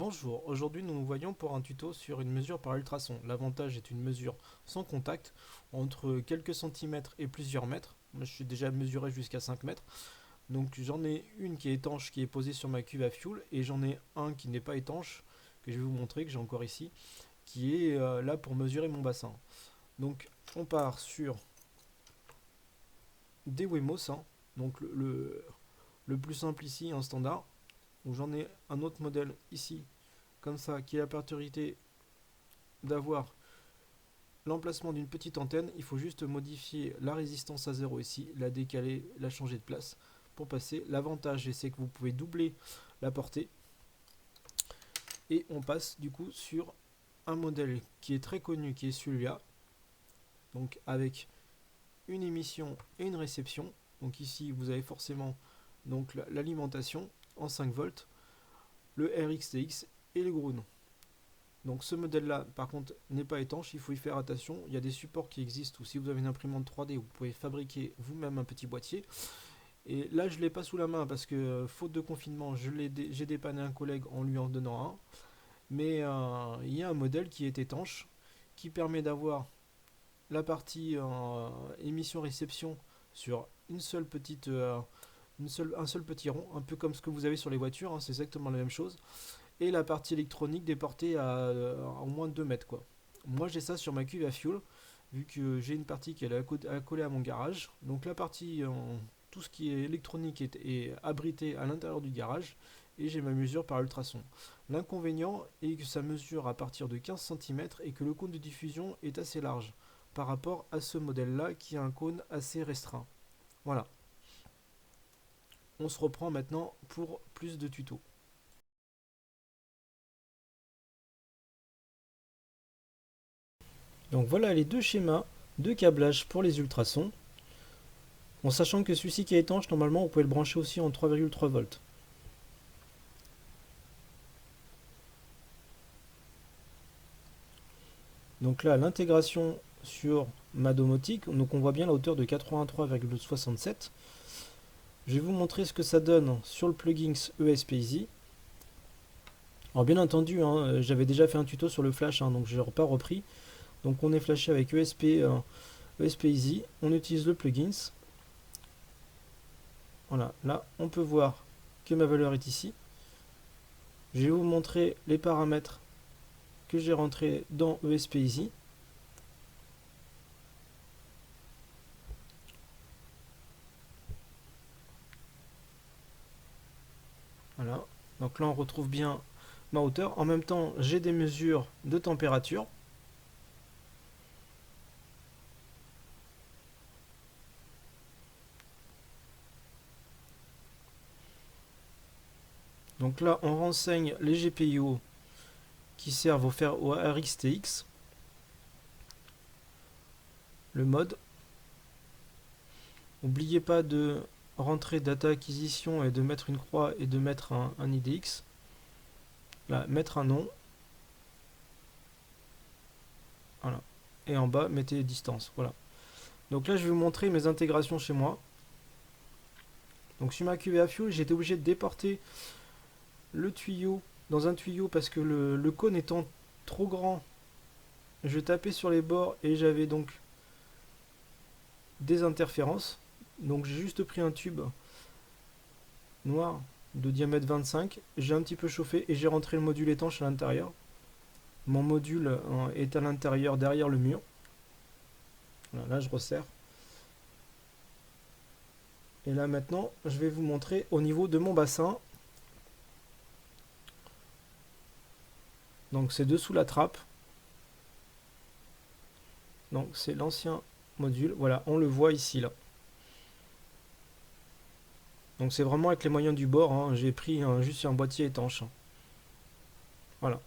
Bonjour, aujourd'hui nous nous voyons pour un tuto sur une mesure par ultrason. L'avantage est une mesure sans contact, entre quelques centimètres et plusieurs mètres. Moi je suis déjà mesuré jusqu'à 5 mètres. Donc j'en ai une qui est étanche qui est posée sur ma cuve à fioul et j'en ai un qui n'est pas étanche, que je vais vous montrer, que j'ai encore ici, qui est là pour mesurer mon bassin. Donc on part sur des Wemos, hein. Donc le plus simple ici, un standard. Donc j'en ai un autre modèle ici comme ça, qui a la particularité d'avoir l'emplacement d'une petite antenne. Il faut juste modifier la résistance à 0 ici, la décaler, la changer de place pour passer. L'avantage, c'est que vous pouvez doubler la portée. Et on passe du coup sur un modèle qui est très connu, qui est celui-là. Donc avec une émission et une réception. Donc ici, vous avez forcément donc l'alimentation en 5 volts, le RxTX et le Ground. Donc ce modèle-là, par contre, n'est pas étanche, il faut y faire attention. Il y a des supports qui existent, ou si vous avez une imprimante 3D, vous pouvez fabriquer vous-même un petit boîtier. Et là, je ne l'ai pas sous la main parce que, faute de confinement, j'ai dépanné un collègue en lui en donnant un. Mais il y a un modèle qui est étanche, qui permet d'avoir la partie émission-réception sur une seule petite, un seul petit rond, un peu comme ce que vous avez sur les voitures, hein, c'est exactement la même chose. Et la partie électronique déportée à moins de 2 mètres quoi. Moi j'ai ça sur ma cuve à fuel, vu que j'ai une partie qui est accolée à mon garage. Donc la partie, tout ce qui est électronique est abrité à l'intérieur du garage, et j'ai ma mesure par ultrason. L'inconvénient est que ça mesure à partir de 15 centimètres et que le cône de diffusion est assez large par rapport à ce modèle là qui a un cône assez restreint. Voilà, on se reprend maintenant pour plus de tutos. Donc voilà les deux schémas de câblage pour les ultrasons. En sachant que celui-ci qui est étanche, normalement vous pouvez le brancher aussi en 3,3 volts. Donc là, l'intégration sur ma domotique, donc on voit bien la hauteur de 83,67. Je vais vous montrer ce que ça donne sur le plugin ESP-Easy. Alors bien entendu, hein, j'avais déjà fait un tuto sur le flash, hein, donc je n'ai pas repris. Donc on est flashé avec ESP-Easy, on utilise le plugin. Voilà, là on peut voir que ma valeur est ici. Je vais vous montrer les paramètres que j'ai rentrés dans ESP-Easy. Voilà, donc là on retrouve bien ma hauteur. En même temps, j'ai des mesures de température. Donc là, on renseigne les GPIO qui servent au RxTX. Le mode. N'oubliez pas de rentrer data acquisition et de mettre une croix et de mettre un IDX. Là, mettre un nom. Voilà. Et en bas, mettez distance. Voilà. Donc là, je vais vous montrer mes intégrations chez moi. Donc sur ma QVA Fuel, j'ai été obligé de déporter le tuyau dans un tuyau parce que le cône étant trop grand, je tapais sur les bords et j'avais donc des interférences. Donc j'ai juste pris un tube noir de diamètre 25, j'ai un petit peu chauffé et j'ai rentré le module étanche à l'intérieur. Mon module est à l'intérieur derrière le mur. Voilà, là je resserre. Et là maintenant, je vais vous montrer au niveau de mon bassin. Donc c'est dessous la trappe. Donc c'est l'ancien module. Voilà, on le voit ici là. Donc c'est vraiment avec les moyens du bord, hein. J'ai pris juste un boîtier étanche. Voilà.